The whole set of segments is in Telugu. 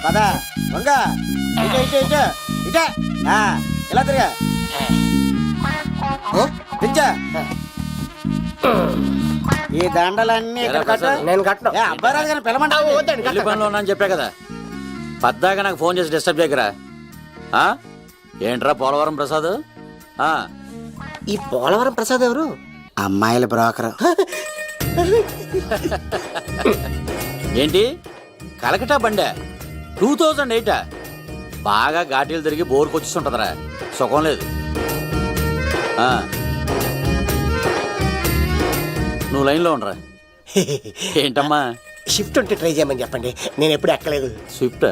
పద వంగ ఇటే ఇటే ఇటే ఇటే ఇలా తిరిగా దించా ఈ దండలన్నీ ఇక్కడ కట్టు. నేను కట్టను. అబ్బాయి రాదు కానీ పిలమంటావు. పెళ్లి పనిలో ఉన్నా అని చెప్పా కదా, పద్దాక నాకు ఫోన్ చేసి డిస్టర్బ్ చేయకరా. ఏంట్రా పోలవరం ప్రసాద్? ఈ పోలవరం ప్రసాద్ ఎవరు? అమ్మాయిల బ్రోకర్. ఏంటి కలకటా బండే 2008? బాగా ఘాటీలు తిరిగి బోర్కి వచ్చిస్తుంటదరా, సుఖం లేదు. నువ్వు లైన్లో ఉండరా. ఏంటమ్మా? షిఫ్ట్ ఉంటే ట్రై చేయమని చెప్పండి, నేను ఎప్పుడు ఎక్కలేదు. స్విఫ్ట్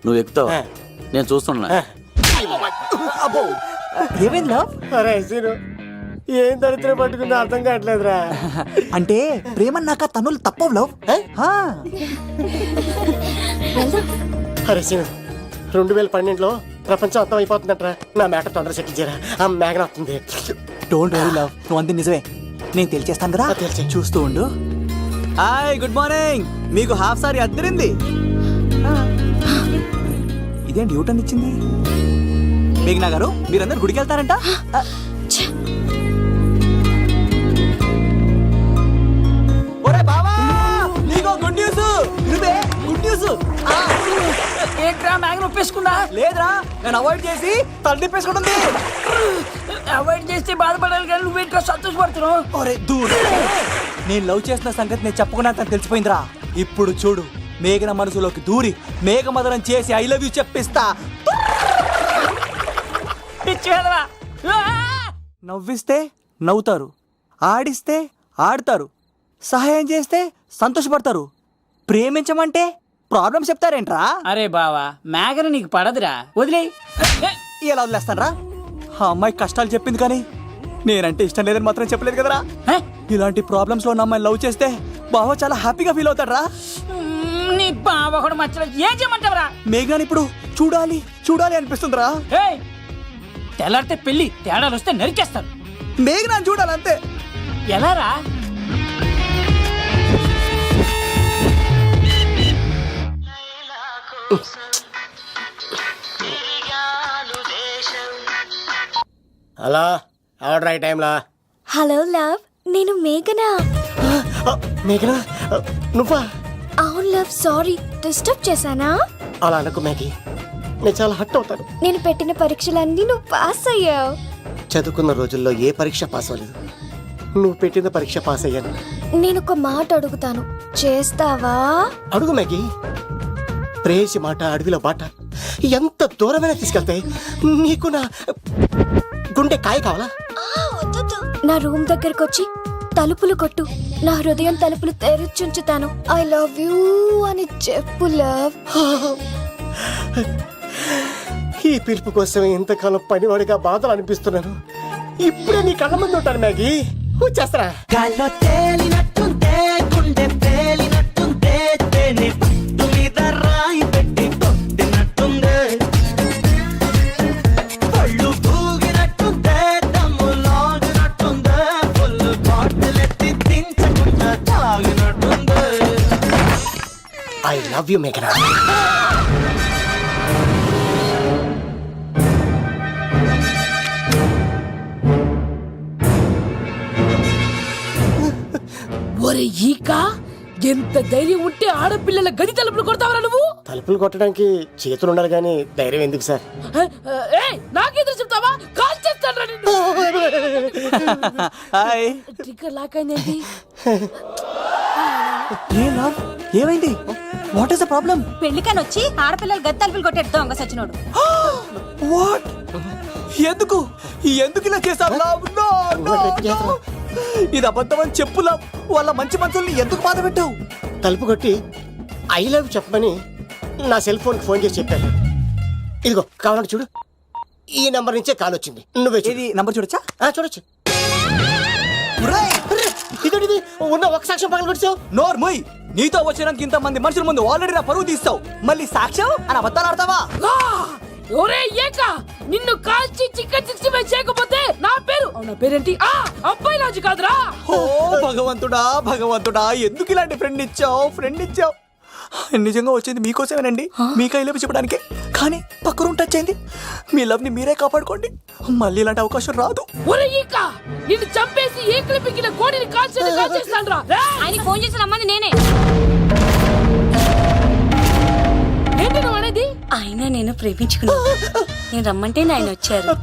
నువ్వు ఎక్కుతావు, నేను చూస్తున్నా. ఏమైందా? ఏం దరిద్రం పట్టుకుందో అర్థం కావట్లేదురా. అంటే ప్రేమన్నాక తనులు తప్పవు లవ్. అరే సీను, 2012లో ప్రపంచం అర్థం అయిపోతుందట్రా. నా మేట తొందర సెటిల్ చేయరా, ఆ మేఘన వస్తుంది. డోంట్ వరీ లవ్, నువ్వు అంది నిజమే. నేను తెలిచేస్తాను కదా, చూస్తూ ఉండు. Hi, good morning. మీకు హాఫ్ సారీ అద్దరింది. ఇదేంటి యూటర్న్ ఇచ్చింది? మేఘనా గారు, మీరందరూ గుడికి వెళ్తారంట. ఒరే బావా, నీకో గుడ్ న్యూస్. నువ్వే గుడ్ న్యూస్. ఏంట్రా మ్యాగ్ని ఒప్పేసుకున్నా? లేదురా, నేను అవాయిడ్ చేసి తల తిప్పేసుకుంటుంది. అవాయిడ్ చేస్తే బాధపడాలి కానీ నువ్వేంట్రా సంతోషపడుతున్నావు? ఒరే దూరు, నేను లవ్ చేసిన సంగతి నేను చెప్పకుండా తనకు తెలిసిపోయిందిరా. ఇప్పుడు చూడు, మేఘన మనసులోకి దూరి మేఘమదనం చేసి ఐ లవ్ యూ చెప్పిస్తా. నవ్విస్తే నవ్వుతారు, ఆడిస్తే ఆడతారు, సహాయం చేస్తే సంతోషపడతారు. ప్రేమించమంటే ప్రాబ్లమ్స్ చెప్తారేంట్రా? అరే బావా, మేఘన నీకు పడదురా, వదిలే. ఇలా వదిలేస్తానరా? ఆ అమ్మాయి కష్టాలు చెప్పింది కానీ నేనంటే ఇష్టం లేదని మాత్రం చెప్పలేదు కదరా. ఇలాంటి ప్రాబ్లమ్స్ లో ఉన్న అమ్మాయిని లవ్ చేస్తే బావ చాలా హ్యాపీగా ఫీల్ అవుతాడరా. నీ బావ కూడా మచ్చలేదు, ఏం చేయమంటావరా? మేఘాని ఇప్పుడు చూడాలి చూడాలి అనిపిస్తుందిరా. తెల్లారితే పెళ్లి, తేడాలు వస్తే నరికేస్తారు. మేఘనాన్ని చూడాలంతే. ఎలా రా? హలో, ఆర్డర్ అయ్యే టైంలా. హలో లవ్, నేను మేఘనా. మేఘనా, నువ్వా? అవును లవ్, సారీ డిస్టర్బ్ చేశానా? అలా అనుకో మేఘి, నేను చాలా హట్ అవుతాను. నేను పెట్టిన పరీక్షలన్నీ నువ్వు పాస్ అయ్యావు. చదువుకున్న రోజుల్లో ఏ పరీక్ష పాస్ అవ్వలేదు, నువ్వు పెట్టిన పరీక్ష పాస్ అయ్యాను. నేను ఒక మాట అడుగుతాను, చేస్తావా? అడుగు మేఘి. ప్రేయసి మాట అడవిలో బాట ఎంత దూరమైనా తీసుకెళ్తాయి. నీకు నా గుండె కాయ కావాలా? నా రూమ్ దగ్గరకు వచ్చి తలుపులు కొట్టు, నా హృదయం తలుపులు తెరిచుంచుతాను. ఐ లవ్ యూ అని చెప్పు లవ్. ఈ పిలుపు కోసం ఇంతకాలం పనివాడిగా బాధలు అనిపిస్తున్నాను. ఇప్పుడే నీ కళ్ళ ముందు ఉంటాను మ్యాగీ, చేస్తారా? ఐ లవ్ యూ మేఘనా. ఒరే ఈకా, ఎంత ధైర్యం ఉంటే ఆడపిల్లల గది తలుపులు కొడతావరా నువ్వు? తలుపులు కొట్టడానికి చేతులు ఉండాలి కానీ ధైర్యం ఎందుకు సార్? నాకెదురు చెప్తావా? కాల్ చేస్తాను నిన్ను. హాయ్. ట్రిగ్గర్ లాక్ అయిందేంటి? ఏ లవ్, ఏమైంది? What is the problem? పెళ్లికని వచ్చి ఆడపిల్లలు గది తలుపులు కొట్టేడు దొంగ సచ్చినోడు. వాట్? ఎందుకు ఎందుకు ఇలా చేశారు లవ్? నో నో నో, ఇది అబద్ధం అని చెప్పు లవ్. వాళ్ళ మంచి మనసుల్ని ఎందుకు బాధ పెట్టావు? తలుపు కొట్టి ఐ లవ్ చెప్పమని నా సెల్ ఫోన్కి ఫోన్ చేసి చెప్పాను. ఇదిగో కావాలంటే చూడు, ఈ నంబర్ నుంచే కాల్ వచ్చింది. నువ్వే ఇది నంబర్ చూడొచ్చా? చూడొచ్చు. ఇదేంటిది, ఉన్న ఒక సాక్ష్యం పక్కన కొట్టావు. నోర్ ముయ్, నీతో వచ్చినాక ఇంత మంది మనుషుల ముందు ఆల్రెడీ నా పరువు తీస్తావు, మళ్ళీ సాక్ష్యం అని అబద్ధాలు ఆడతావా? ఒరే ఏకా, నిన్ను కాల్చి చికెన్ 65 చేయకపోతే నా పేరేంటి? అబ్బాయి రాజు కాదురా. ఓ భగవంతుడా భగవంతుడా, ఎందుకు ఇలాంటి ఫ్రెండ్ ఇచ్చావు? నిజంగా వచ్చింది మీకోసమేనండి, మీకు ఐ లవ్ చెప్పడానికి. కానీ పక్క రూమ్ టచ్ అయింది. మీ లవ్ ని మీరే కాపాడుకోండి, మళ్ళీ ఇలాంటి అవకాశం రాదు. ఒరే ఈక నిన్ను చంపేసి ఏకలు పిగిన కోడిని కాల్చేస్తాను రా. ఆయన ఫోన్ చేసి రమ్మని నేనే. ఏంటి నువ్వు అనేది? ఆయన నేను ప్రేమించుకున్నా, నేను రమ్మంటే ఆయన వచ్చారు.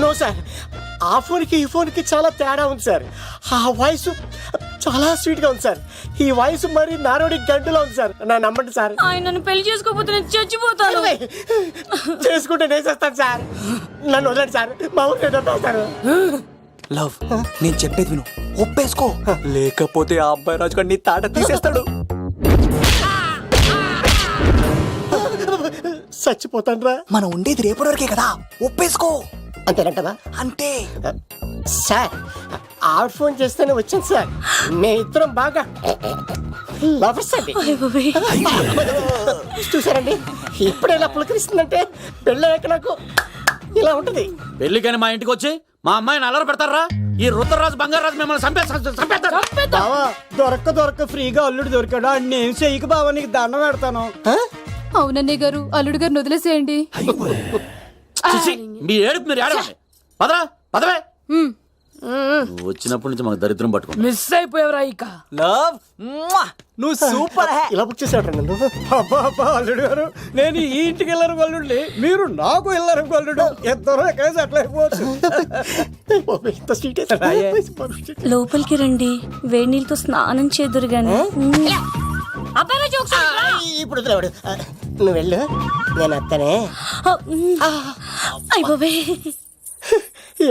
నో సార్, ఆ ఫోన్కి ఈ ఫోన్కి చాలా తేడా ఉంది సార్. ఆ వాయిస్ చాలా స్వీట్ గా ఉంది సార్, ఈ వాయిస్ మరి నారోడి గంటలో ఉంది సార్. నా నమ్మండి సార్. ఆయన నన్ను పెళ్లి చేసుకోకపోతే నేను చచ్చిపోతాను. చేసుకుంటే నేను చేస్తాను సార్, నన్ను వదలండి సార్, మా ఊరికి సార్. లవ్, నేను చెప్పేది విను, ఒప్పేసుకో, లేకపోతే ఆ అబ్బాయి రాజు గారు నీ తాట తీసేస్తాడు. చచ్చిపోతాను రా. మనం ఉండేది రేపటి వరకే కదా, ఒప్పేసుకో. అంతేనంటవా? అంతే. సార్ ఆవిడ ఫోన్ చేస్తేనే వచ్చాను సార్, మేము ఇద్దరం బాగా లవర్స్ అండి. చూసారండి ఇప్పుడు ఎలా పులకరిస్తుందంటే, పెళ్ళయ్యాక నాకు ఇలా ఉంటది. పెళ్లికని మా ఇంటికి వచ్చి మా అమ్మాయిని అల్లరి పెడతారా? ఈ రుద్రరాజు బంగారాజు మిమ్మల్ని చంపేస్తారు. బావా దొరక్క ఫ్రీగా అల్లుడు దొరికాడు, నేను చెయ్యికి బావా నీకు దండం పెడతాను. అవునన్నయ్య గారు, అల్లుడు గారిని వదిలేసేయండి. చిచి, మీ ఏడుపు మీరు ఏడవండి. పదరా పదవే. నువ్వు వచ్చినప్పటి నుంచి మాకు దరిద్రం పట్టుకో. మిస్ అయిపోయావురా ఈక. లవ్, నువ్వు సూపర్. ఇలా బుక్ చేసాడు నన్ను. అబ్బా అబ్బా అల్లుడు గారు, నేను ఈ ఇంటికి వెళ్ళరు అల్లుడిని, మీరు నాకు వెళ్ళరు అల్లుడు, ఇద్దరు ఎక్కడ సెటిల్ అయిపోవచ్చు. ఇంత స్వీట్ వేసాడు. లోపలికి రండి, వేడి నీళ్ళతో స్నానం చేదురు గాని. ఇప్పుడు వదిలేవాడు. నువ్వు వెళ్ళు, నేను అత్తనే.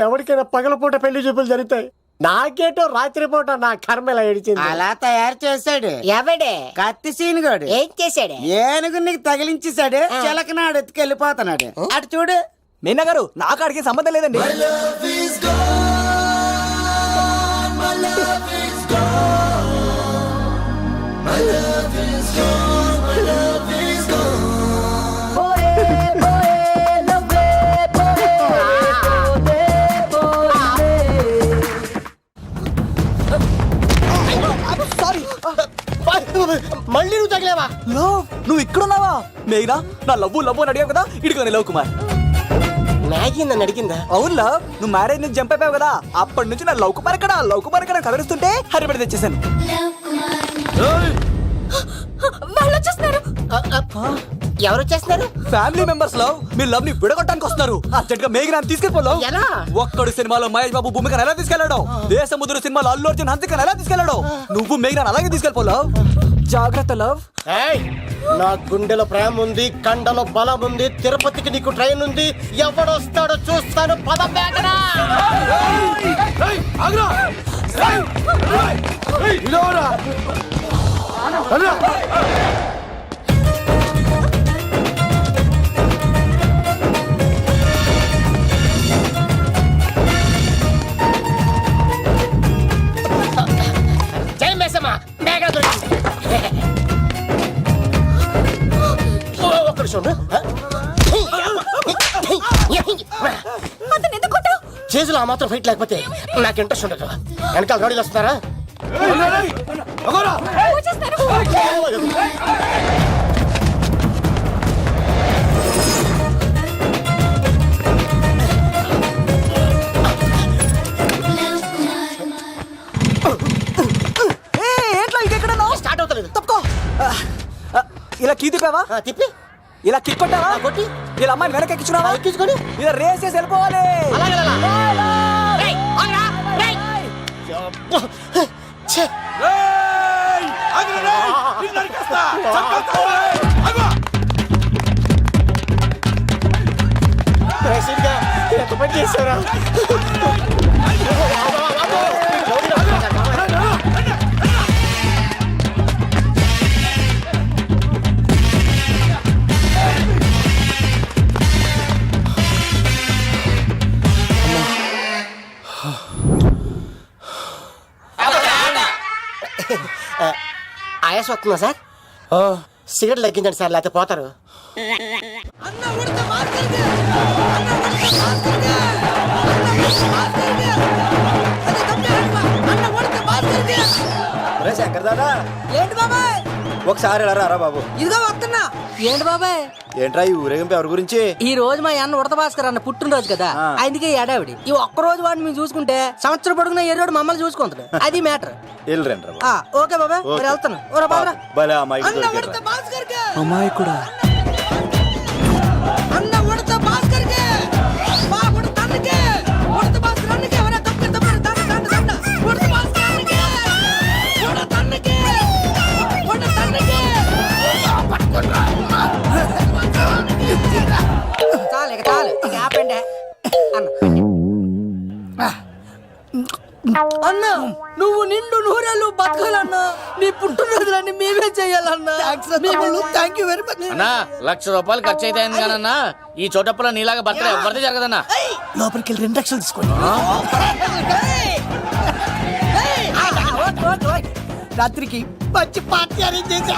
ఎవరికైనా పగలపూట పెళ్లి చూపులు జరుగుతాయి, నాకేటో రాత్రిపూట నా కర్మ ఇలా ఏడిచింది. అలా తయారు చేశాడు ఎవడే? కత్తి సీనుగాడు. ఏం చేశాడు? ఏనుగు నీకు తగిలించేశాడు, చిలకనాడు ఎత్తుకెళ్ళిపోతున్నాడు. అటు చూడు. మీనా గారు, నాకు ఆడికి సంబంధం లేదండి. మళ్ళీ నువ్వు తగిలేవా? లవ్, నువ్వు ఇక్కడున్నావా? మేఘనా, నా లవ్వు లవ్వు అని అడిగావు కదా, ఇడిగోని లవ్ కుమార్. మ్యాగీ నన్ను అడిగిందా? అవును లవ్, నువ్వు మ్యారేజ్ నుంచి జంప్ అయిపోయావు కదా, అప్పటి నుంచి నా లవ్ కుమార్ ఇక్కడ కవరిస్తుంటే హరిబడి తెచ్చేసాను. వాళ్ళు వచ్చేస్తున్నారు. ఎవరు వచ్చేస్తున్నారు? ఫ్యామిలీ మెంబర్స్ లవ్, మీ లవ్ ని విడగొట్టడానికి వస్తున్నారు. అర్జెంట్ గా మేఘనా తీసుకెళ్ళిపోలేవు. ఎలా? ఒక్కడు సినిమాలో మహేష్ బాబు భూమికను ఎలా తీసుకెళ్ళాడు, దేశముద్రు సినిమాలో అల్లు అర్జున్ హంసికను ఎలా తీసుకెళ్ళాడు, నువ్వు మేఘనా అలాగే తీసుకెళ్ళిపోలేవు. జాగ్రత్త లవ్. ఏయ్, నా గుండెలో ప్రేమ ఉంది, కండలో బలం ఉంది, తిరుపతికి నీకు ట్రైన్ ఉంది, ఎవడొస్తాడో చూస్తాను. పదం బేటరా. జై మేసమ్మా, మేఘ దొరికింది. ఒక్క నిమిషం. చేతులు ఆ మాత్రం ఫైట్ లేకపోతే నాకు ఇంట్రెస్ట్ ఉండదు. వెనకాల గాడీలు వస్తున్నారా? స్టార్ట్ అవుతలేదు. తప్పుకో. ఇలా కీ తిప్పావా? తిప్పి ఇలా కిక్ కొట్టావా? కొట్టి ఇలా అమ్మాయిని వెనక ఎక్కించున్నావా? ఎక్కించుకొని ఇలా రేస్ చేసి వెళ్ళిపోవాలి. అలాగే ఎంత పని చేశారా? ఆయాస వస్తుందా సార్? సిగరెట్ లెక్కించండి సార్, లేకపోతే పోతారు. శంకర్ దాదా ఏంటి బాబాయ్? ఒకసారి ఇలా రారా బాబు. ఇదిగో వస్తున్నా. ఏంటి బాబాయ్? ఏంట్రా ఈ ఊరేగింపు ఎవరి గురించి? ఈ రోజు మా అన్న ఉడత భాస్కర్ అన్న పుట్టినరోజు కదా, అందుకే ఏడావిడి. ఈ ఒక్క రోజు వాడిని మేము చూసుకుంటే సంవత్సరం పొడుగున ఏరోడు మమ్మల్ని చూసుకుంటాడు. అది మ్యాటర్. వెళ్ళరండి ఓకే బాబాయ్, మరి వెళ్తాను. ఓరా బాబరా. భలే అమ్మాయి అన్న ఉడత భాస్కర్ కే, అమ్మాయి కూడా అన్న ఉడత భాస్కర్ కే, మా ఉడత అన్నకే, ఉడత భాస్కర్ అన్నకే, ఎవరా తప్పక తప్పక దండ దండ దండ. ఉడత భాస్కర్ అన్నకే, ఉడత అన్నకే, ఉడత అన్నకే. చాలు ఇక చాలు, ఇక ఆపండి అన్న. అన్న నువ్వు నిండు నూరేళ్ళు బతకాలన్నా, నీ పుట్టినరోజులన్నీ మేమే చేయాలన్నా. థ్యాంక్ యూ వెరీ మచ్ అన్నా. 1,00,000 రూపాయలు ఖర్చు అయితే అయింది కానన్నా, ఈ చోటప్పుల నీలాగా బర్త్డే ఎవరిది జరగదన్నా. లోపలికి వెళ్ళి 2 లక్షలు తీసుకోండి. రాత్రికి మంచి పార్టీ అరేంజ్ చేసి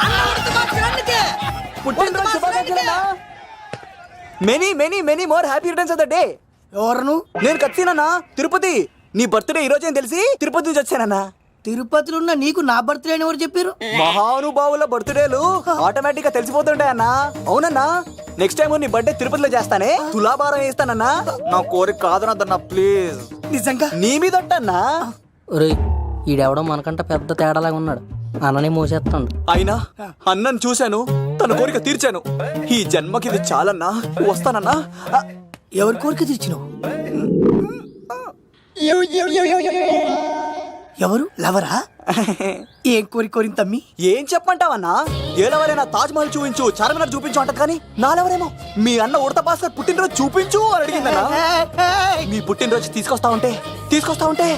పుట్టినరోజు శుభాకాంక్షలన్నా. Many many many more happy returns of the day. ఎవరు? నేను కత్తినన్నా, తిరుపతి. నీ బర్త్డే ఈ రోజే తెలిసి తిరుపతి నుంచి వచ్చానన్నా. తిరుపతిలో ఉన్న నీకు నా బర్త్డే అని ఎవరు చెప్పారు? మహానుభావుల బర్త్డేలు ఆటోమేటిక్ గా తెలిసిపోతుంటాయన్నా. అవునన్నా, నెక్స్ట్ టైం నీ బర్త్డే తిరుపతిలో చేస్తానే, తులాభారం వేస్తానన్నా. నా కోరిక కాదనద్దన్నా ప్లీజ్. నిజంగా నీ మీద అన్నా. ఈడెవడో మనకంట పెద్ద తేడాలాగా ఉన్నాడు. అన్నని మోసేస్తాడు. అయినా అన్నను చూశాను, తన కోరిక తీర్చాను. ఈ జన్మకి ఇది చాలన్నా, వస్తానన్నా. ఎవరి కోరిక తీర్చినావు? ఎవరు? లవరా? ఏం కోరికోరింది తమ్మి? ఏం చెప్పంటావన్నా? ఏలవరైనా తాజ్ మహల్ చూపించు, చార్మినార్ చూపించు అంటది కానీ నాలెవరేమో మీ అన్న ఉడత భాస్కర్ పుట్టినరోజు చూపించు అని అడిగిందన్నా. మీ పుట్టినరోజు తీసుకొస్తా ఉంటే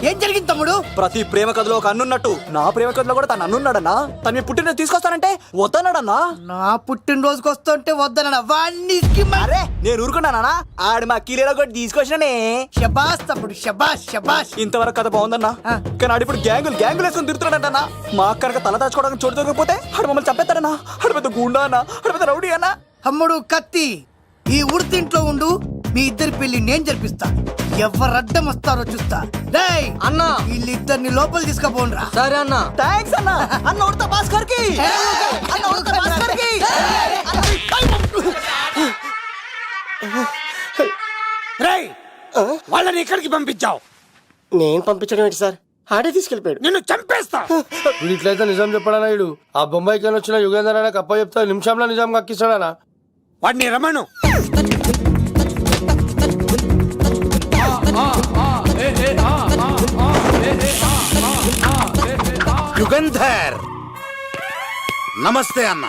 ఏం జరిగింది తమ్ముడు? ప్రతి ప్రేమ కథలో ఒక అన్నున్నట్టు నా ప్రేమ కథలో కూడా తను అన్నున్నాడన్నా. తను మీ పుట్టినరోజు తీసుకొస్తానంటే వద్దన్నాడన్నా. నా పుట్టినరోజుకి వస్తుంటే వద్దన్నా. వాడిని అరే నేను ఊరుకున్నానా? ఆడు మా కీలేలో కూడా తీసుకొచ్చిననే. షబాష్ తమ్ముడు, షబాష్ షబాష్. ఇంతవరకు కథ బాగుందన్నా, కానీ ఆడు ఇప్పుడు గ్యాంగులు వేసుకుని తిరుగుతున్నాడంటన్నా. మా అక్కడికి తల దాచుకోవడానికి చోటు దొరికిపోతే ఆడు మమ్మల్ని చంపేస్తాడన్నా. ఆడు పెద్ద గుండా అన్నా, ఆడు పెద్ద రౌడీ అన్నా. తమ్ముడు కత్తి, ఈ ఉడితింట్లో ఉండు, మీ ఇద్దరి పెళ్లి నేను జరిపిస్తా. ఎవరడ్డం వస్తారో చూస్తా. రేయ్ అన్న, వీళ్ళిద్దరిని లోపల తీసుకుపోండ్రా. సరే అన్న. థాంక్స్ అన్న. అన్న ఉడత భాస్కర్ కి, అన్న ఉడత భాస్కర్ కి. రేయ్, వాళ్ళని ఎక్కడికి పంపించావు? నేను పంపించడం ఏంటి సార్, ఆడే తీసుకెళ్ళిపోయాడు. నిన్ను చంపేస్తా. ఇట్లయితే నిజం చెప్పడానా? ఇడు ఆ బొంబాయికి వచ్చిన యుగేందర్ అన్న కప్ప చెప్తా నిమిషంలో నిజం కక్కిస్తాడానా? వాడిని రమణు. యుగంధర్ నమస్తే అన్న.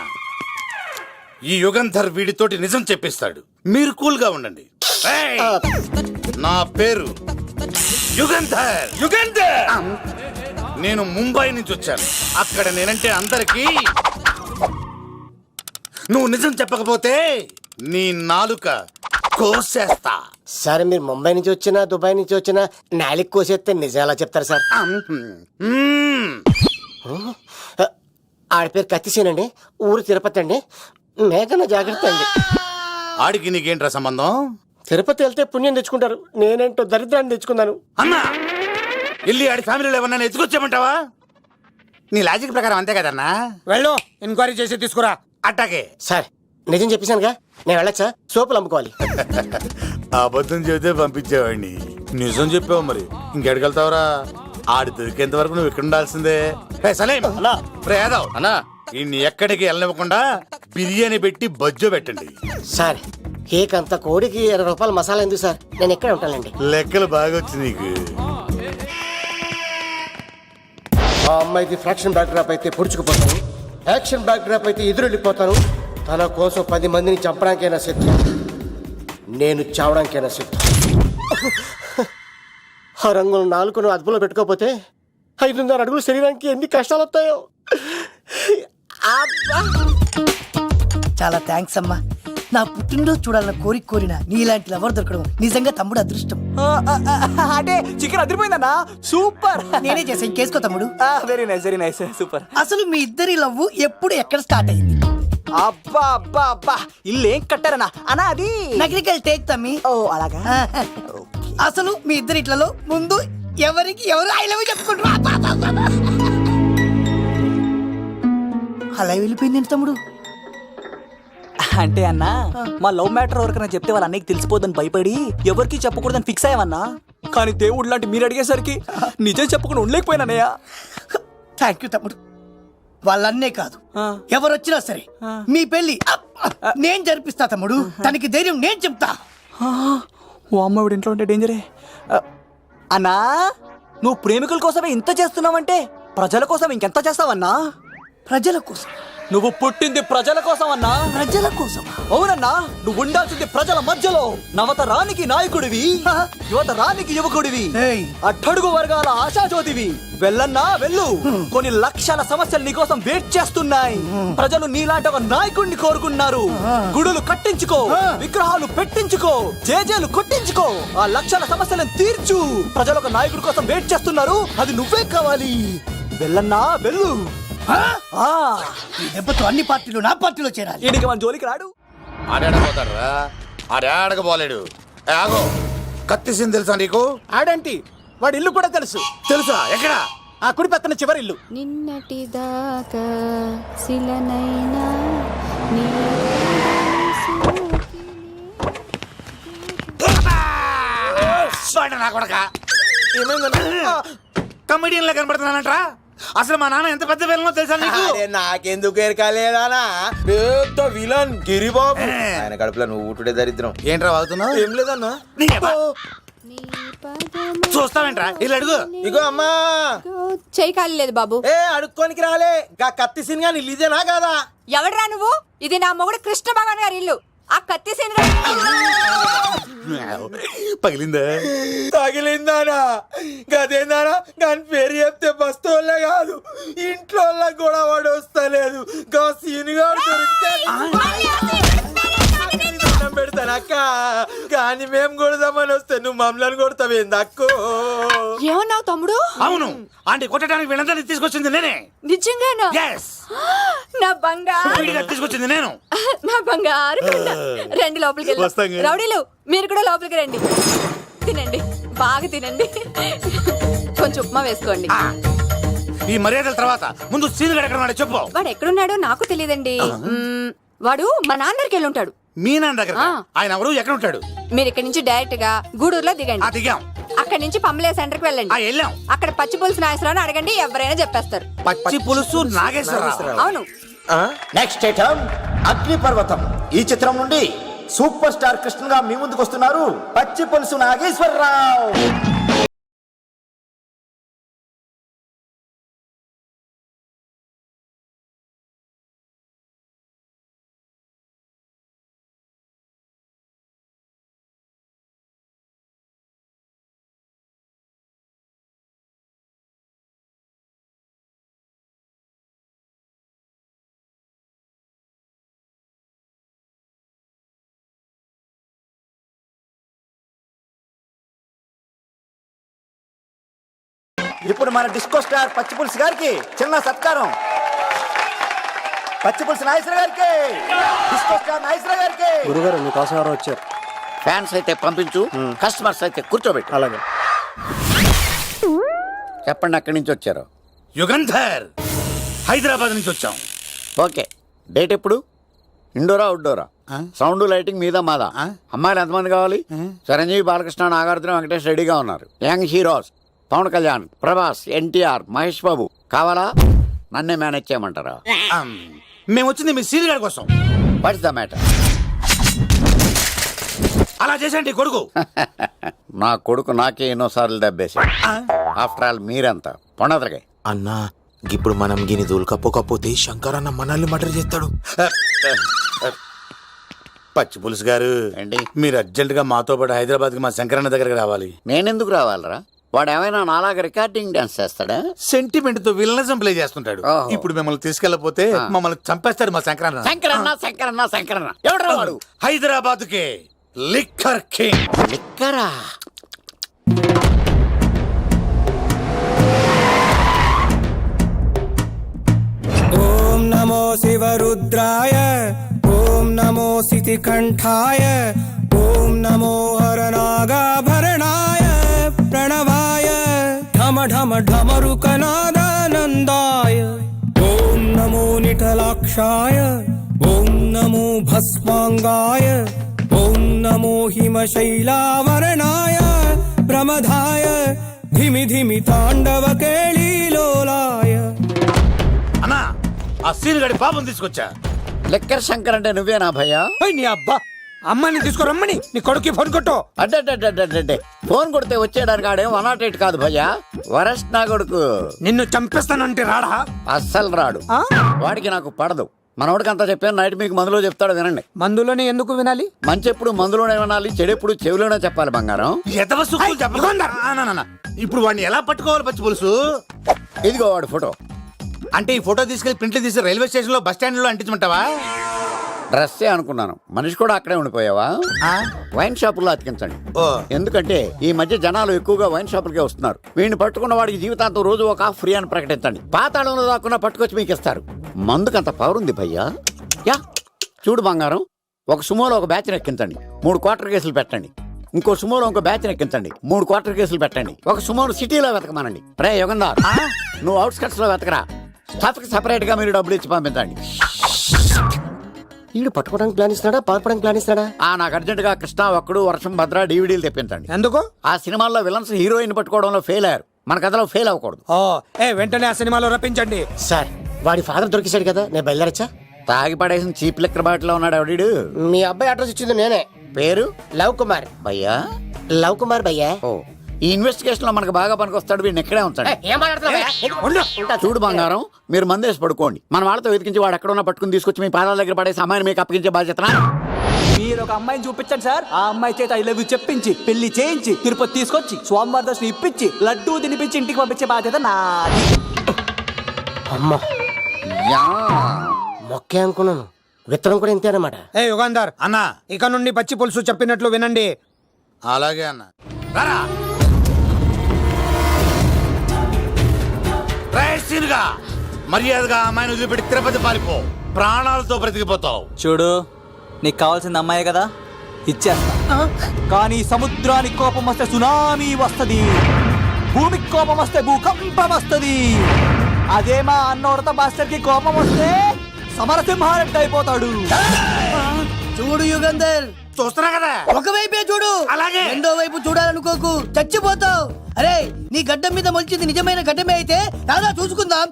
ఈ యుగంధర్ వీడితోటి నిజం చెప్పిస్తాడు, మీరు కూల్ గా ఉండండి. ఏయ్, నా పేరు యుగంధర్. నేను ముంబై నుంచి వచ్చాను. అక్కడ నేనంటే అందరికీ. నువ్వు నిజం చెప్పకపోతే నీ నాలుక కోసేస్తా. సార్ మీరు ముంబై నుంచి వచ్చినా దుబాయ్ నుంచి వచ్చినా నాలిక్ కోసేస్తే నిజం ఎలా చెప్తారు సార్? ఆడి పేరు కత్తిసేనండి, ఊరు తిరుపతి అండి. మేఘన జాగ్రత్త అండి. ఆడికి నీకేంట్రా సంబంధం? తిరుపతి వెళ్తే పుణ్యం తెచ్చుకుంటారు, నేనేంటో దరిద్రాన్ని తెచ్చుకున్నాను. అన్నా, వెళ్ళి ఆడి ఫ్యామిలీలో ఎవరన్నా ఎత్తుకొచ్చామంటావా? నీ లాజిక్ ప్రకారం అంతే కదన్నా. వెళ్ళు, ఎంక్వైరీ చేసి తీసుకురా. అట్టాకే సార్ నిజం చెప్పేశానుగా, నేను వెళ్ళచ్చా? సోపులు అమ్ముకోవాలి. అబద్ధం చెబితే పంపించేవాడిని, నిజం చెప్పావు మరి ఇంకెడగలుగుతావురా? ఆడి దొరికేంత వరకు నువ్వు ఇక్కడ ఉండాల్సిందే. అన్నా, ఇన్ని ఎక్కడికి వెళ్ళనివ్వకుండా బిర్యానీ పెట్టి బజ్జో పెట్టండి. సార్ కేక్ అంత కోడికి 20 రూపాయలు మసాలా ఎందుకు సార్, నేను ఎక్కడ ఉంటానండి. లెక్కలు బాగా వచ్చి నీకు. ఆ అమ్మాయిది ఫ్రాక్షన్ బ్యాక్ డ్రాప్ అయితే పొడుచుకుపోతాను, యాక్షన్ బ్యాక్ డ్రాప్ అయితే ఎదురెళ్ళిపోతాను. తన కోసం 10 మందిని చంపడానికైనా సిద్ధం, నేను చావడానికైనా సిద్ధం. ఆ రంగులు 4 అదుపులో పెట్టుకోకపోతే 5.5 అడుగులు శరీరానికి ఎన్ని కష్టాలు వస్తాయో. చాలా థ్యాంక్స్ అమ్మా. నా పుట్టినరోజు చూడాలన్న కోరిన నీలాంటి లవర్ దొరకడం నిజంగా తమ్ముడు అదృష్టం. అంటే చికెన్ అదిరిపోయిందన్నా, సూపర్. నేనే చేసా, ఇంకేసుకో తమ్ముడు. Very nice super. అసలు మీ ఇద్దరి లవ్ ఎప్పుడు ఎక్కడ స్టార్ట్ అయింది? అబ్బా అబ్బా అబ్బా, ఇల్లు ఏం కట్టారన్నా అన్నా? అది నగరికల్ టేక్ తమ్మి. ఓ అలాగా. అసలు మీ ఇద్దరి ఇట్లలో ముందు ఎవరికి ఎవరు ఐ లవ్ చెప్పుకుంటారు? అలా వెళ్ళిపోయింది తమ్ముడు. అంటే అన్నా మా లవ్ మ్యాటర్ ఎవరికైనా చెప్తే వాళ్ళ అన్నయ్యకి తెలిసిపోద్దని భయపడి ఎవరికి చెప్పకూడదని ఫిక్స్ అయ్యామన్నా. కానీ దేవుడు లాంటి మీరు అడిగేసరికి నిజం చెప్పకుండా ఉండలేకపోయినానయ్య. థ్యాంక్ యూ తమ్ముడు. వాళ్ళన్నే కాదు, ఎవరొచ్చినా సరే మీ పెళ్లి నేను జరిపిస్తా తమ్ముడు. తనకి ధైర్యం నేను చెప్తా. ఓ అమ్మ వీడి ఇంట్లో ఉంటే డేంజరే. అన్నా నువ్వు ప్రేమికుల కోసమే ఇంత చేస్తున్నావంటే ప్రజల కోసం ఇంకెంత చేస్తావన్నా? ప్రజల కోసం. నువ్వు పుట్టింది ప్రజల కోసం అన్నా. ప్రజల కోసం. అవునన్నా, నువ్వు ఉండాల్సింది ప్రజల మధ్యలో. నవతరానికి నాయకుడివి, యువతరానికి యువకుడివి, అట్టడుగు వర్గాల ఆశాజ్యోతివి. వెళ్ళన్నా వెళ్ళు, కొన్ని లక్షల సమస్యలు నీకోసం వెయిట్ చేస్తున్నాయి. ప్రజలు నీలాంటి ఒక నాయకుడిని కోరుకున్నారు. గుడులు కట్టించుకో, విగ్రహాలు పెట్టించుకో, జేజేలు కొట్టించుకో, ఆ లక్షల సమస్యలను తీర్చు. ప్రజలు ఒక నాయకుడి కోసం వెయిట్ చేస్తున్నారు, అది నువ్వే కావాలి. వెళ్ళన్నా వెళ్ళు. ఈ దెబ్బతో అన్ని పార్టీలు నా పార్టీలో చేరాలి. ఈయనకి మన జోలికి రాడు. ఆడాడపోతారా? ఆడాడకపోలేడు. ఆగో, కత్తిసింది తెలుసా నీకు? ఆడంటి వాడి ఇల్లు కూడా తెలుసు. తెలుసా? ఎక్కడ? ఆ కుడి పక్కన చివరి ఇల్లు. నిన్నటి దాకా శిలనైనా నా కొడక కమెడియన్ లా కనబడుతున్నానంట్రా. అసలు మా నాన్న ఎంత పెద్ద విలనో తెలుసా నీకు? నాకెందుకు ఎరకాలేదానా? పెద్ద విలన్ గిరిబాబు. ఆయన కడుపులో నువ్వు ఊటుడే దరిద్రం. ఏంట్రా వాగుతున్నావు? ఏం లేదన్నా. చూస్తావేంట్రా? ఇల్లు అడుగు. ఇగో అమ్మా, చేయి ఖాళీ లేదు బాబు. అడుక్కోనికి రాలే. గా కత్తి సినిమా ఇదేనా కాదా? ఎవడ్రా నువ్వు? ఇది నా మొగుడు కృష్ణ భగవాన్ గారి ఇల్లు. ఆ కత్తి పగిలిందా? తగిలిందానా? గదేందానా? దాని పేరు చెప్తే బస్తోళ్ళే కాదు, ఇంట్లో కూడా వాడు వస్తలేదు. గా సీనుగాడు దొరికితే పెడతానక్క. కానీ మేము కొడదామని వస్తే నువ్వు మమ్మల్ని కొడతావేంది అక్కో? ఏమన్నావు తమ్ముడు? అవును, ఆంటీ కొట్టడానికి వీళ్ళందరినీ తీసుకొచ్చింది నేనే. నిజంగానా? నా బంగారు తీసుకొచ్చింది నేను. నా బంగారు రండి లోపలికి వెళ్ళి. రౌడీలు మీరు కూడా లోపలికి రండి. తినండి, బాగా తినండి. కొంచెం ఉప్మా వేసుకోండి. ఈ మర్యాదల తర్వాత ముందు సీనుగాడు ఎక్కడ ఉన్నాడో చెప్పు. వాడు ఎక్కడున్నాడో నాకు తెలియదండి. వాడు మా నాన్నకి వెళ్ళి ఉంటాడు. మీ నాన్న దగ్గర? ఆయన ఎవరు? ఎక్కడ ఉంటాడు? మీరు ఇక్కడ నుంచి డైరెక్ట్ గా గూడూరులో దిగండి. దిగాం. అక్కడ నుంచి పంబలే సెంటర్ కి వెళ్ళండి. వెళ్ళాం. అక్కడ పచ్చి పులుసు నాగేశ్వరరావు అడగండి, ఎవరైనా చెప్పేస్తారు. పచ్చి పులుసు నాగేశ్వరరావు? అవును. నెక్స్ట్ ఐటమ్ అగ్ని పర్వతం. ఈ చిత్రం నుండి సూపర్ స్టార్ కృష్ణగా మీ ముందుకు వస్తున్నారు పచ్చి పులుసు నాగేశ్వరరావు. ఇప్పుడు మన డిస్కో స్టార్ పచ్చి పులుసు గారికి చిన్న సత్కారం. పచ్చి పులుసు నాగేశ్వర గారికి, డిస్కో స్టార్ నాగేశ్వర గారికి. గురుగారు మీకోసం ఎవరో వచ్చారు. ఫ్యాన్స్ అయితే పంపించు, కస్టమర్స్ అయితే కూర్చోబెట్టు. అలాగే. చెప్పండి, అక్కడి నుంచి వచ్చారు. యుగంధర్, హైదరాబాద్ నుంచి వచ్చాం. ఓకే, డేట్ ఎప్పుడు? ఇండోరా అవుట్డోరా? సౌండ్ లైటింగ్ మీద మాదా? అమ్మాయిలు ఎంతమంది కావాలి? చిరంజీవి, బాలకృష్ణ, నాగార్జున, వెంకటేష్ రెడీగా ఉన్నారు. యంగ్ హీరోస్ పవన్ కళ్యాణ్, ప్రభాస్, ఎన్టీఆర్, మహేష్ బాబు కావాలా? నన్నే మేనేజ్ చేయమంటారా? మేము వచ్చింది మీ సీనియర్ గారి కోసం. What's the matter? అలా చేసేంటి కొడుకు? నా కొడుకు నాకే ఎన్నోసార్లు దెబ్బేసి. ఆఫ్టర్ ఆల్ మీరంతా పొండదరగా. అన్నా, ఇప్పుడు మనం గిని దూల్కపోకపోతే శంకర్ అన్న మనల్ని మర్డర్ చేస్తాడు. పచ్చి పులుసు గారు ఏంటి? మీరు అర్జెంట్ గా మాతో పాటు హైదరాబాద్ కి మా శంకరన్న దగ్గరకు రావాలి. నేనెందుకు రావాలరా? వాడు ఏమైనా నాలాగా రికార్డింగ్ డాన్స్ చేస్తాడా? సెంటిమెంట్ తో విలనిజం ప్లే చేస్తుంటాడు. ఇప్పుడు మిమ్మల్ని తీసుకెళ్లపోతే మమ్మల్ని చంపేస్తాడు మా శంకరన్న. శంకరన్న శంకరన్న శంకరన్న ఎవడ్రా వాడు? హైదరాబాద్ కే లిక్కర్ కింగ్. లిక్కరా? ఓం నమో శివరుద్రాయ, ఓం నమో శితికంఠాయ, ఓం నమో హరనాగాభరణాయ ప్రణవాయ ఢమ ఢమ ఢమరుకనాదానందాయ, ఓం నమో నిఠ విశాలాక్షాయ ఓం నమో భస్మాంగాయ ఓం నమో హిమశైలావరణాయ ప్రమదాయ ధిమి ధిమి తాండవ కేళీలోలాయ. అన్నా ఆ సీన్ గడి పాపం తీసుకొచ్చా. లెక్కర్ శంకర్ అంటే నువ్వేనా భయ్యా? నీ అబ్బా అమ్మని తీసుకురమ్మని నీ కొడుకు ఫోన్ కొట్టు. అడ్డే ఫోన్ కొడితే వచ్చేయడానికి ఆడేం 108 కాదు భయ్యా, వరస్ట్ నా కొడుకు. నిన్ను చంపేస్తానంటే రాడా? అస్సలు రాడు, వాడికి నాకు పడదు. మనోడికి అంతా చెప్పాను, నైట్ మీకు మందులో చెప్తాడు వినండి. మందులోనే ఎందుకు వినాలి? మంచి ఎప్పుడు మందులోనే వినాలి, చెడెప్పుడు చెవిలోనే చెప్పాలి బంగారం. ఎదవ సుక్కులు చెప్పకుండా. ఇప్పుడు వాడిని ఎలా పట్టుకోవాలి పచ్చి పులుసు? ఇదిగో వాడు ఫోటో. అంటే ఈ ఫోటో తీసుకెళ్లి ప్రింట్లు తీసి రైల్వే స్టేషన్ లో బస్ స్టాండ్ లో అంటించమంటావా? డ్రెస్సే అనుకున్నాను, మనిషి కూడా అక్కడే ఉండిపోయావా? వైన్ షాపుల్లో అతికించండి. ఎందుకంటే ఈ మధ్య జనాలు ఎక్కువగా వైన్ షాపులకే వస్తున్నారు. వీడిని పట్టుకున్న వాడికి జీవితాంతం రోజు ఒక ఆఫ్ ఫ్రీ అని ప్రకటించండి. పాతాళంలో దాక్కున్నా పట్టుకొచ్చి మీకు ఇస్తారు. మందుకంత పవర్ ఉంది భయ్యా. యా చూడు బంగారం, ఒక సుమోలో ఒక బ్యాచ్ ఎక్కించండి, 3 క్వార్టర్ కేసులు పెట్టండి. ఇంకో సుమోలో ఇంకో బ్యాచ్ ఎక్కించండి, 3 క్వార్టర్ కేసులు పెట్టండి. ఒక సుమోను సిటీలో వెతకమానండి. రే యుగంధర్, నువ్వు అవుట్స్కట్స్ లో వెతకరా. స్టాఫ్ కి సెపరేట్ గా మీరు డబ్బులు ఇచ్చి పంపించండి. వీడు పట్టుకోవడానికి ప్లాన్ ఇస్తున్నాడా, పాల్పడానికి ప్లాన్ ఇస్తున్నాడా? నాకు అర్జెంట్ గా కృష్ణ, ఒక్కడు, వర్షం, భద్ర డివిడీలు తెప్పించండి. ఎందుకు? ఆ సినిమాల్లో విలన్స్ హీరోయిన్ పట్టుకోవడంలో ఫెయిల్ అయ్యారు, మన కథలో ఫెయిల్ అవ్వకూడదు. వెంటనే ఆ సినిమాలో రప్పించండి. సార్ వాడి ఫాదర్ దొరికేశాడు కదా, నేను బయలుదేరచ్చా? తాగి పడేసిన చీప్ లిక్కర్ బాటిలో ఉన్నాడు ఎవడీడు? మీ అబ్బాయి అడ్రస్ ఇచ్చింది నేనే. పేరు లవ్ కుమార్. భయ్యా? లవ్ కుమార్ భయ్యా. ఓ, ఈ ఇన్వెస్టిగేషన్ లో మనకు బాగా పనికొస్తాడు, వీడిని ఎక్కడే ఉంచాడు. చూడు బంగారం, మీరు మందేసి పడుకోండి. మన వాళ్ళతో వెతికించి వాడు ఎక్కడ ఉన్నా పట్టుకుని తీసుకొచ్చి మీ పాదాల దగ్గర పడేసి అమ్మాయిని మీకు అప్పగించే బాధ్యత. మీరు ఒక అమ్మాయిని చూపించండి సార్. ఆ అమ్మాయి చేత ఐ లవ్ యూ చెప్పించి పెళ్లి చేయించి తిరుపతి తీసుకొచ్చి స్వామివారి దర్శనం ఇప్పించి లడ్డూ తినిపించి ఇంటికి పంపించే బాధ్యత నాది. అమ్మా మొక్కే అనుకున్నాను, విత్తనం కూడా ఇంతే అన్నమాట. యుగంధర్ అన్నా ఇక నుండి పచ్చి పులుసు చెప్పినట్లు వినండి. అలాగే అన్న. రారా రైసీనుగా మర్యాదగా అమ్మాయిని వదిలిపెట్టి తిరుపతి పారిపో, ప్రాణాలతో బ్రతికిపోతావు. చూడు, నీకు కావాల్సింది అమ్మాయే కదా, ఇచ్చేస్తా. కానీ సముద్రానికి కోపం వస్తే సునామీ వస్తది, భూమికి కోపం వస్తే భూకంపం వస్తది. అదే మా అన్నోడత మాస్టర్ కి కోపం వస్తే సమరసింహారెడ్డి అయిపోతాడు. చూడు యుగంధర్, చూస్తున్నా కదా, ఒకవైపే చూడు, అలాగే రెండో వైపు చూడాలనుకోకు, చచ్చిపోతావు. అరే నీ గడ్డం మీద మొలిచింది నిజమైన గడ్డమే అయితే రాదా చూసుకుందాం.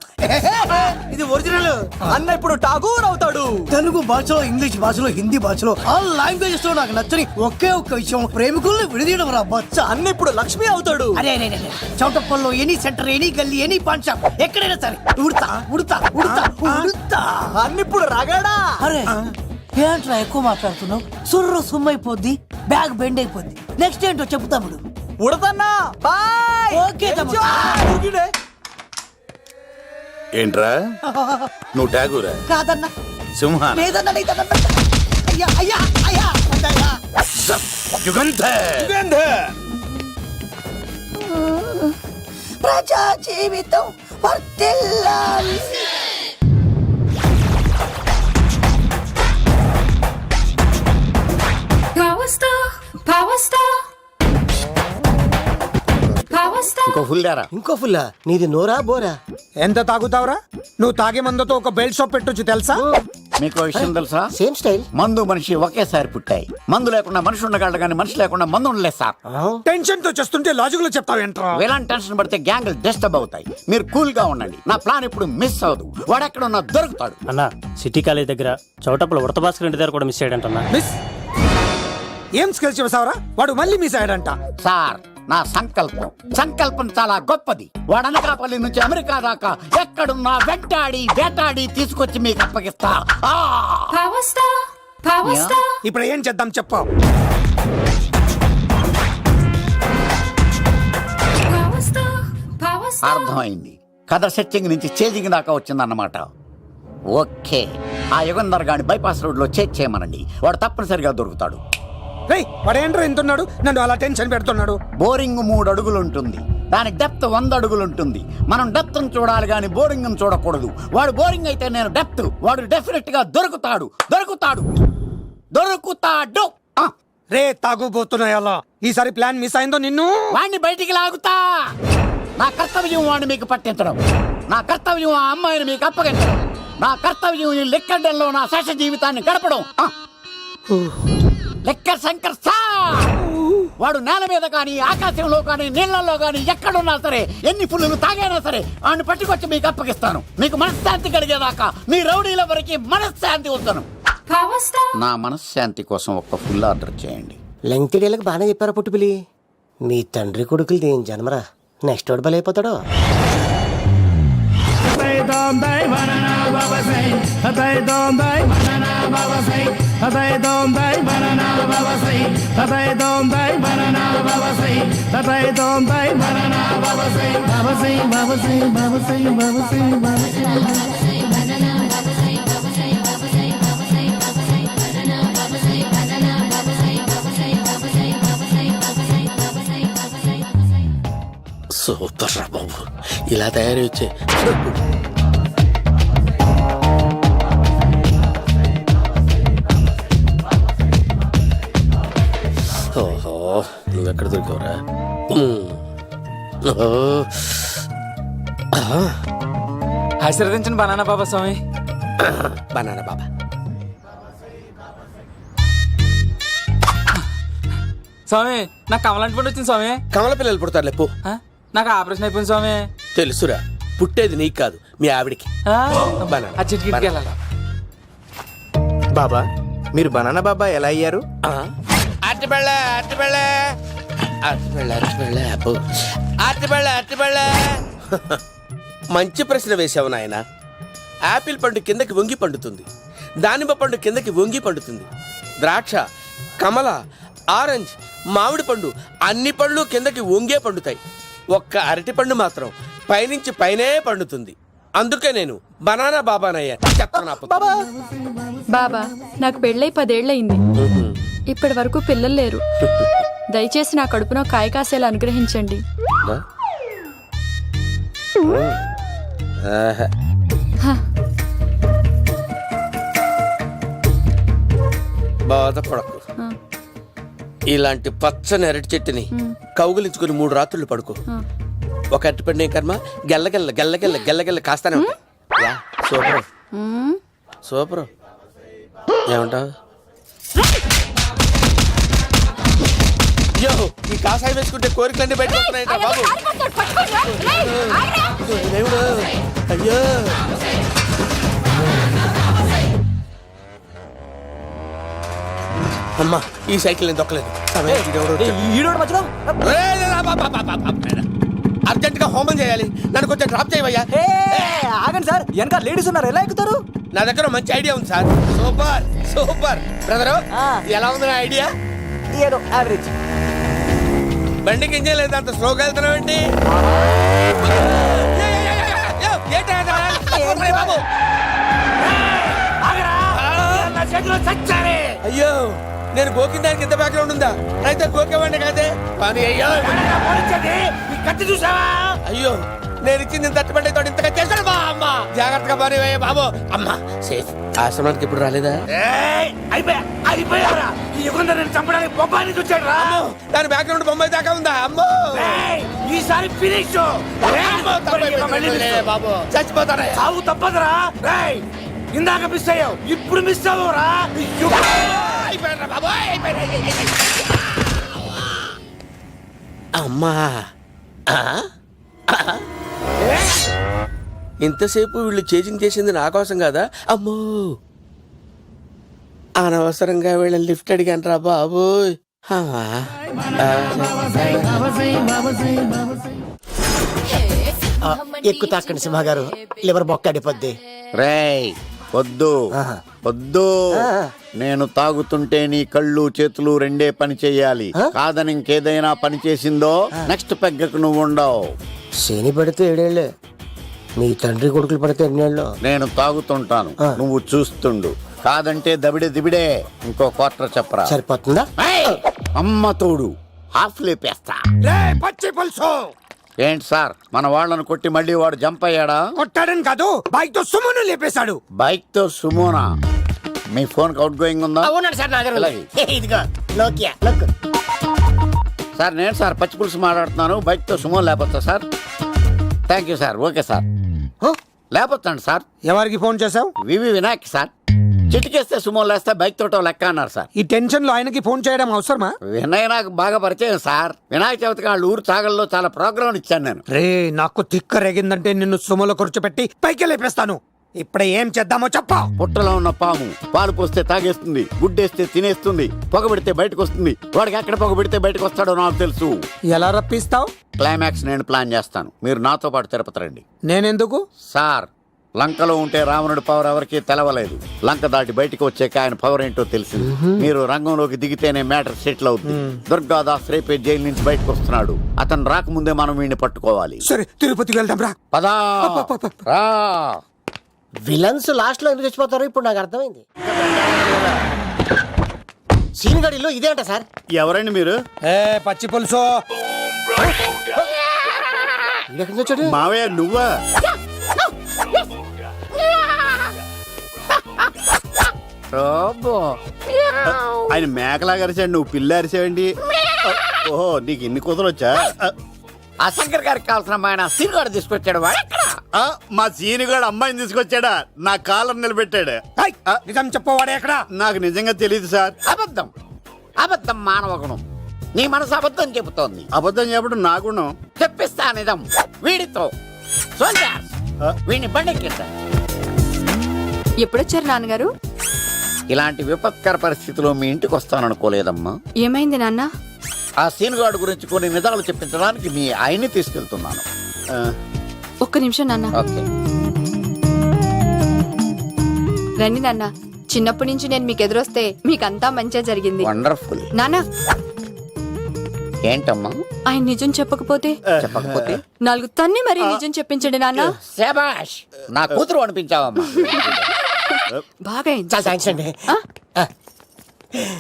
ఇది ఒరిజినల్. అన్న ఇప్పుడు టాగూర్ అవుతాడు. తెలుగు భాషలో, ఇంగ్లీష్ భాషలో, హిందీ భాషలో, ఆల్ లాంగ్వేజెస్ లో నాకు నచ్చని ఒకే ఒక్క విషయం, ప్రేమికుల్ని విడదీయడం రా బచ్చ. అన్న ఇప్పుడు లక్ష్మి అవుతాడు. అరే చౌటప్పల్లో ఎనీ సెంటర్, ఎనీ గల్లీ, ఎనీ పాన్ షాప్, ఎక్కడైనా సరే ఉడతా ఉడతా ఉడతా ఉడతా. అన్న ఇప్పుడు రగడా. అరే ఏంట్రా ఎక్కువ మాట్లాడుతున్నావు? సుర్రు సుమ్మైపోద్ది, బ్యాగ్ బెండ్ అయిపోద్ది. నెక్స్ట్ ఏంటో చెప్పు తమ్ముడు. ఉడతన్నా బాయ్. ఓకే తమ్ముడు. ఏంట్రా నువ్వు ఠాగూరా? కాదన్నా, సింహా? లేదన్నా, లేదన్నా. అయ్యా అయ్యా అయ్యా అయ్యా. యుగంధర్ ప్రజా జీవితం వర్ధిల్లాలి. ఇంకో ఫుల్ దారా. ఇంకో ఫుల్లా? నీది నోరా బోరా? ఎంత తాగుతావురా? నువ్వు తాగే మందుతో ఒక బెల్ట్ షాప్ పెట్టొచ్చు తెలుసా? మీకు విషయం తెలుసా? Same style. మందు మనిషి ఒకేసారి పుట్టాయి. మందు లేకుండా మనిషి ఉండగలడు కానీ మనిషి లేకుండా మందు ఉండలేదు సార్. టెన్షన్ తో చేస్తుంటే లాజిక్ లో చెప్తావేంట్రా? ఎలాంటి టెన్షన్ పడితే గ్యాంగ్లు డిస్టర్బ్ అవుతాయి. మీరు కూల్ గా ఉండండి, నా ప్లాన్ ఇప్పుడు మిస్ అవ్వదు. వాడు ఎక్కడ ఉన్నా దొరుకుతాడు. అన్న సిటీ కాలేజ్ దగ్గర చౌటప్పుల ఉడత భాస్కర్ ఇంటి దగ్గర కూడా మిస్ అయ్యాడంటన్నా. మిస్ ఏం స్కిల్స్ చేసావురా? వాడు మళ్ళీ మిస్ అయ్యాడంట. సార్, నా సంకల్పం చాలా గొప్పది. వాడు అనకాపల్లి నుంచి అమెరికా దాకా ఎక్కడున్నా వెంటాడి వేటాడి తీసుకొచ్చి మీకు అప్పగిస్తా. ఇప్పుడు ఏం చేద్దాం చెప్పు. అర్థమైంది. కథ సెట్టింగ్ నుంచి చేజింగ్ దాకా వచ్చిందన్నమాట. ఓకే, ఆ యుగంధర్ గాని బైపాస్ రోడ్ లో చేయమనండి, వాడు తప్పనిసరిగా దొరుకుతాడు. వాడేంట్రా ఎంతున్నాడు, నన్ను అలా టెన్షన్ పెడుతున్నాడు. బోరింగ్ 3 అడుగులు ఉంటుంది, దాని డెప్త్ 100 అడుగులు ఉంటుంది. మనం డెప్త్ చూడాలి కానీ బోరింగ్ చూడకూడదు. వాడు బోరింగ్ అయితే నేను డెప్త్. వాడు డెఫినెట్ గా దొరుకుతాడు. రే తాగుబోతున్నాయి అలా. ఈసారి ప్లాన్ మిస్ అయిందో నిన్ను వాడిని బయటికి లాగుతా. నా కర్తవ్యం వాడిని మీకు పట్టించడం, నా కర్తవ్యం ఆ అమ్మాయిని మీకు అప్పగించడం. నా కర్తవ్యం ఈ లెక్కడంలో నా శేష జీవితాన్ని గడపడం. లెక్క శంకర్ సార్ వాడు నేల మీద కానీ ఆకాశంలో కానీ నీళ్లలో కానీ ఎక్కడున్నా సరే ఎన్ని ఫుల్లు తాగైనా సరే వాడిని పట్టుకొచ్చి మీకు అప్పగిస్తాను. మీకు మనశ్శాంతి కలిగేదాకా మీ రౌడీల వరకు మనశ్శాంతి వస్తాను. నా మనశ్శాంతి కోసం ఒక్క ఫుల్ ఆర్డర్ చేయండి. లెంకిడీలకు బాగానే చెప్పారా పుట్టుపిలి. మీ తండ్రి కొడుకులు దేని జన్మరా, నెక్స్ట్ వాడు బలైపోతాడు. సూపర్ రా బాబు, ఇలా తయారు వచ్చే. ఓహో, నువ్వెక్కడ దొరికావురా? ఆశీర్వదించండి బనానా బాబా స్వామి. బనానా బాబా. స్వామి నాకు కమలాంటి పండు వచ్చింది స్వామి. కమల పిల్లలు పుడతారు లేపు. నాకు ఆపరేషన్ అయిపోయింది స్వామి. తెలుసురా, పుట్టేది నీకు కాదు మీ ఆవిడికి. ఆ చిటికి వెళ్ళాలా? బాబా మీరు బనానా బాబా ఎలా అయ్యారు? మంచి ప్రశ్న వేశావు నాయన. ఆపిల్ పండు కిందకి వంగి పండుతుంది, దానిమ్మ పండు కిందకి వంగి పండుతుంది, ద్రాక్ష, కమల, ఆరెంజ్, మామిడి పండు అన్ని పండ్లు కిందకి వంగే పండుతాయి. ఒక్క అరటి పండు మాత్రం పైనుంచి పైనే పండుతుంది. అందుకే నేను బనానా బాబానయ్యా. బాబా నాకు పెళ్ళై 10 ఏళ్ళయింది. ఇప్పటి వరకు పిల్లలు లేరు. దయచేసి నా కడుపున కాయ కాసేలా అనుగ్రహించండి. బాధపడకు. ఇలాంటి పచ్చని అరటి చెట్టుని కౌగులించుకుని 3 రాత్రులు పడుకో. ఒక అరటి పండు ఏం కర్మ, గెల్లగెల్ల గెల్లగెల్ల గెల్లగెల్ల కాస్తానే ఉంటాయి. Super super. ఏమంటావు? అయ్యో, ఈ కాసాయి వేసుకుంటే కోరికలన్నీ బయటకు వస్తున్నాయంట బాబు. దేవుడు, అయ్యో. అమ్మా, ఈ సైకిల్ నేను దొక్కలేదు. అర్జెంట్ గా హోమం చేయాలి, నన్ను కొంచెం డ్రాప్ చేయవయ్యా. ఆగండి సార్, వెనక లేడీస్ ఉన్నారు, ఎలా ఎక్కుతారు? నా దగ్గర మంచి ఐడియా ఉంది సార్. Super super. బ్రదరు, ఎలా ఉంది నా ఐడియా? ఏదో యావరేజ్. బండికి ఇంజన్ లేదు, అంత స్లోగా వెళ్తున్నావు ఏంటి? అయ్యో, నేను గోకిన దానికి ఎంత బ్యాక్గ్రౌండ్ ఉందా? అయితే గోకేవాడిని కాదే. కానీ అయ్యో చూసావా? అయ్యో, నేను ఇచ్చింది తట్టుబడి తోడు ఇంతగా చేశాడు బా. అమ్మ జాగ్రత్తగా పని బాబు. అమ్మ సేఫ్. ఆశ్రమానికి ఇప్పుడు రాలేదా? దాని బ్యాక్గ్రౌండ్ బొమ్మాయి దాకా ఉందా? అమ్మో, ఈసారి ఫినిష్ బాబు. చచ్చిపోతారా? సాగు తప్పదురా. ఇందాక మిస్ అయ్యావు, ఇప్పుడు మిస్ అవ్వరా? అమ్మా, ఇంతసేపు వీళ్ళు చేజింగ్ చేసింది నా కోసం కదా. అమ్మో, అనవసరంగా వీళ్ళని లిఫ్ట్ అడిగాను రా బాబు. ఎక్కువ తాకండి సింహ గారు, లివర్ బొక్క అడిపోద్ది. రేయ్ వద్దు వద్దు, నేను తాగుతుంటే నీ కళ్ళు చేతులు రెండే పని చెయ్యాలి. కాదని ఇంకేదైనా పని చేసిందో నెక్స్ట్ పెగ్గకు నువ్వు ఉండవు. శని పడితే 7 ఏళ్ళే, మీ తండ్రి కొడుకులు పడితే 2 ఏళ్ళు. నేను తాగుతుంటాను, నువ్వు చూస్తుండు. కాదంటే దబిడే దిబిడే. ఇంకో క్వార్టర్ చెప్పరా? సరిపోతుందా? అమ్మ తోడు, హాఫ్ లేపేస్తా. పచ్చి పులుసు. ఏంటి సార్, మన వాళ్ళను కొట్టి మళ్ళీ వాడు జంప్ అయ్యాడా? కొట్టాడని కాదు, బైక్ తో సుమోను లేపేశాడు. బైక్ తో సుమోనా? మీ ఫోన్ అవుట్ గోయింగ్ ఉందా? ఇదిగో నోకియా. సార్ నేను సార్ పచ్చి పులుసు మాట్లాడుతున్నాను. బైక్ తో సుమో లేకపోతా sir. Thank you sir. Okay sir. లేకపోతాను సార్. ఎవరికి ఫోన్ చేసావు? V V Vinayak sir. చిటికేస్తే సుమో లేస్తే బైక్ తోటో లెక్క అన్నారు సార్. ఈ టెన్షన్ లో ఆయనకి ఫోన్ చేయడం అవసరమా? వినయ్ నాకు బాగా పరిచయం సార్. వినాయక చవితికి వాళ్ళ ఊరు చాగల్లో చాలా ప్రోగ్రాం ఇచ్చాను నేను. రే నాకు తిక్క రేగిందంటే నిన్ను సుమలో కూర్చోపెట్టి పైకి లేపేస్తాను. ఇప్పుడే ఏం చేద్దామో చెప్పా. పుట్టలో ఉన్న పాము పాలు పోస్తే తాగేస్తుంది, గుడ్డేస్తే తినేస్తుంది, పొగబెడితే బయటకు వస్తుంది. వాడికి ఎక్కడ పొగబెడితే బయటకు వస్తాడో నాకు తెలుసు. ఎలా రప్పిస్తావు? క్లైమాక్స్ నేను ప్లాన్ చేస్తాను. మీరు నాతో పాటు తిరుపతి రండి. నేనెందుకు? సార్, లంకలో ఉంటే రావణుడి పవర్ ఎవరికీ తెలవలేదు. లంక దాటి బయటకు వచ్చాక ఆయన పవర్ ఏంటో తెలిసింది. మీరు రంగంలోకి దిగితేనే మ్యాటర్ సెటిల్ అవుతుంది. దుర్గాదాస్ రేపే జైలు నుంచి బయటకు వస్తున్నాడు. అతను రాకముందే మనం వీడిని పట్టుకోవాలి. సరే, తిరుపతికి వెళ్దాం రా. పదా రా. విలన్స్ లాస్ట్ లో ఎందుకు చచ్చిపోతారు ఇప్పుడు నాకు అర్థమైంది. సీన్ గడిలో ఇదే అంట సార్. ఎవరండి మీరు? పచ్చి పులుసు. మావయ్య నువ్వా? ఆయన మేకలాగా అరిచాడు, నువ్వు పిల్ల అరిచావండి. ఓహో, నీకు ఇన్ని కూతురు వచ్చా? ఆ శంకర్ గారికి కావాల్సిన అమ్మాయి సీనుగాడు తీసుకొచ్చాడు. మా సీనుగాడు అమ్మాయిని తీసుకొచ్చాడా? నా కాలం నిలబెట్టాడు. నిజం చెప్పవాడే ఎక్కడ? నాకు నిజంగా తెలియదు సార్. అబద్ధం, అబద్ధం మానవ గుణం. నీ మనసు అబద్ధం చెబుతోంది. అబద్ధం చెప్పడం నా గుణం. చెప్పిస్తా నిజం వీడితో. వీడిని బండెక్కిస్తా. ఎప్పుడొచ్చారు నాన్నగారు? ఇలాంటి విపత్కర పరిస్థితిలో మీ ఇంటికి వస్తాననుకోలేదమ్మా. ఏమైంది నాన్న? ఆ సీనుగాడు గురించి కొన్ని నిజాలు చెప్పించడానికి మీ ఆయన్ని తీసుకెళ్తున్నాను. ఒక్క నిమిషం నాన్న. ఓకే. రండి నాన్న. చిన్నప్పటి నుంచి నేను మీకు ఎదురొస్తే మీకంతా మంచిగా జరిగింది. వండర్ఫుల్. నాన్న, ఏంటమ్మా? ఆయన నిజం చెప్పకపోతే నాలుగు తన్ని మరి నిజం చెప్పించండి నాన్న. శభాష్, నా కూతురు అనిపించావమ్మా. బాగా అండి.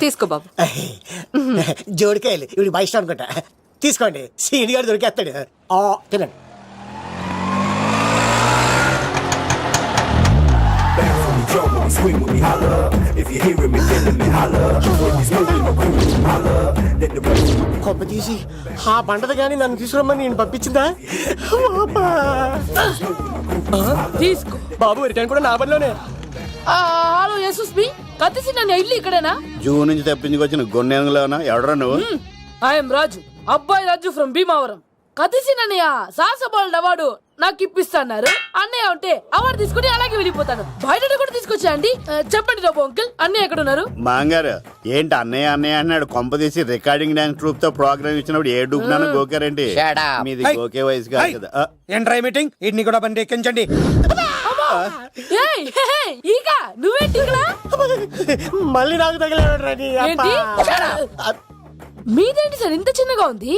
తీసుకో బాబు. జోడికాయలు ఇవి బయట అనుకుంటా. తీసుకోండి, సీని గారు దొరికేస్తాడు. తినండి. కొబ్బ తీసి ఆ పంటది కానీ నన్ను తీసుకురమ్మని నేను పంపించిందా? తీసుకో బాబు రిటర్న్ కూడా నా పనిలోనే. హలో యేసుస్ మీ కత్తిసి నన్ను ఇల్లు ఇక్కడేనా? జూ నుంచి తప్పించుకొచ్చిన గొన్నెంగులోనా? ఎవడరా నువ్వు? ఐఎమ్ రాజు, అబ్బాయి రాజు ఫ్రమ్ భీమావరం. కత్తిసి నన్నయ్య సాహసబాలుడు అవార్డు నాకు ఇప్పిస్తున్నారు. అన్నయ్య ఉంటే అవార్డు తీసుకుని అలాగే వెళ్ళిపోతాను. బయట కూడా తీసుకొచ్చాయండి. చెప్పండి రాబు అంకుల్, అన్నయ్య ఎక్కడ ఉన్నారు? మాంగారు ఏంటి అన్నయ్య అన్నయ్య అన్నాడు? కొంప తీసి రికార్డింగ్ డాన్స్ ట్రూప్ తో ప్రోగ్రామ్ ఇచ్చినప్పుడు ఏ డూబ్నాను గోకారండి? మీది గోకే వయసు కాదు కదా. ఏంట్రై మీటింగ్? ఇడ్ని కూడా బండి ఎక్కించండి. ఈక నువ్వేంటి ఇక్కడ? మళ్ళీ నాకు తగిలేడు. మీదేంటి సార్ ఇంత చిన్నగా ఉంది?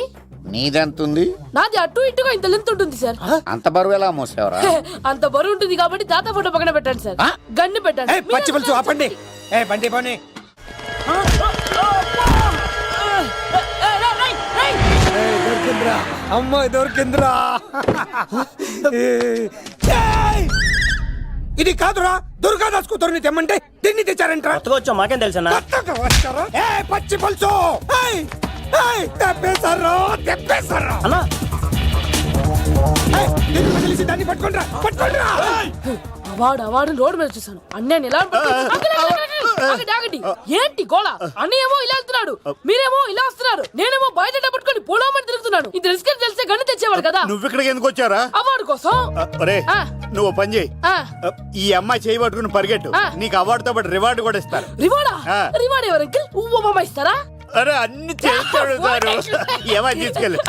నీదెంతుంది? నాది అటు ఇటుగా ఇంత లెంత్ ఉంటుంది సార్. అంత బరువు ఎలా మోసేవరా? అంత బరువు ఉంటుంది కాబట్టి తాత ఫోటో పక్కన పెట్టండి సార్. గన్ను పెట్టండి. పచ్చి పులుసు ఆపండి. బండి పోనీ. అమ్మాయి దొరికిందిరా. ఇది కాదురా, దుర్గాదాస్ కూతురుని తెమ్మంటే దీన్ని తెచ్చారంట. వచ్చా మాకేం తెలుసన్నా? పచ్చి పులుసు తెప్పేశారు. అన్నా దాన్ని పట్టుకుంటా పట్టుకుంటా. అవార్డు రోడ్డు మీద చూసాను. అన్నయ్య ఎలా ఆగండి. ఏంటి గోళ? అన్నయ్యేమో ఇలా వెళ్తున్నాడు, మీరేమో ఇలా వస్తున్నారు, నేనేమో బయట పట్టుకొని పోలోమని తిరుగుతున్నాను. ఇది రిస్క్ అని తెలిస్తే గన్ను తెచ్చేవాడు కదా. నువ్వు ఇక్కడికి ఎందుకు వచ్చారా? అవార్డు కోసం. నువ్వు పని చేయి, ఈ అమ్మాయి చేయి పట్టుకుని పరిగెట్టు. నీకు అవార్డుతో పాటు రివార్డు కూడా ఇస్తారు. రివార్డా? రివార్డ్ ఎవరు అంకిల్? ఉవ్వమ్మ ఇస్తారా? అరే అన్ని చేస్తాడు సారు. ఏమని తీసుకెళ్ళి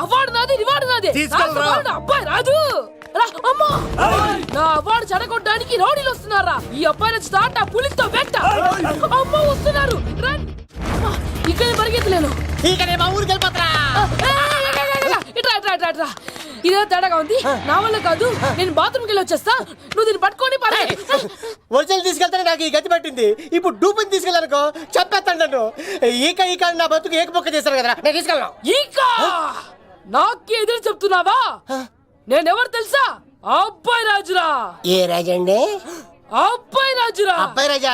అవార్డు నాది, రివార్డు నాది. తీసుకెళ్ళరా. అబ్బాయి రాజు నా అవార్డు చెడగొట్టడానికి రౌడీలు వస్తున్నారా? ఈ అబ్బాయి స్టార్ట్ ఆ పులితో వెంట అమ్మ వస్తున్నారు. ఇక్కడ పరిగెత్తలేను. ఇట్రా ఇదే తేడాగా ఉంది. నా వల్ల కాదు, నేను బాత్రూమ్కి వెళ్ళి వచ్చేస్తా. నువ్వు దీన్ని పట్టుకొని ఒరిజినల్ తీసుకెళ్తానే నాకు ఈ గతి పట్టింది. ఇప్పుడు డూపుని తీసుకెళ్ళానుకో చెప్పేస్తాను నన్ను. ఈక నా బతుకు ఏకపొక్క చేశారు కదా, నేను తీసుకెళ్ళను. ఈక నాకే ఎదురు చెప్తున్నావా? నేనెవరు తెలుసా? అబ్బాయి రాజురా. ఏ రాజండి? అబ్బాయి రాజురా. అబ్బాయి రాజా?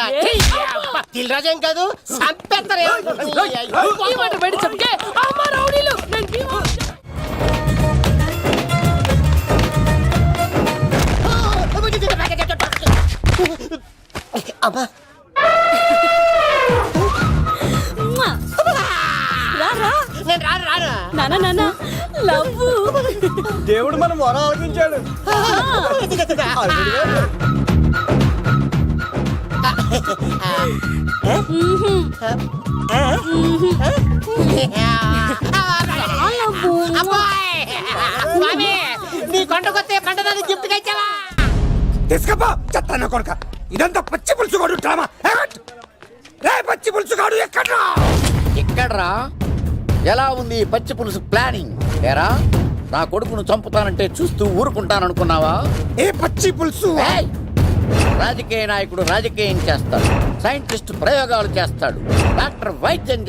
తిల్ రాజా ఏం కాదు, సంపేస్తారు. ఈ మాట బయట చెప్తే అమ్మ రౌడీలు. అబ్బా నేను రాను రాను నానా నానా లవ్ దేవుడు మనం వరం ఆలకించాడు. అల్లుడు గారు. స్వామి నీ కొండకొస్తే పంటదాన్ని గిఫ్ట్ ఇచ్చావా? తీసుకపో చెత్తాన కొడుక ఇదంతా పచ్చి పులుసుగాడు డ్రామా రే పచ్చి పులుసుగాడు ఎక్కడ్రా ఇక్కడ్రా ఎలా ఉంది ఈ పచ్చి పులుసు ప్లానింగ్? ఏరా నా కొడుకును చంపుతానంటే చూస్తూ ఊరుకుంటాననుకున్నావా? ఏ పచ్చి పులుసు ఏయ్! రాజకీయ నాయకుడు రాజకీయం చేస్తాడు, సైంటిస్ట్ ప్రయోగాలు చేస్తాడు, డాక్టర్ వైద్యం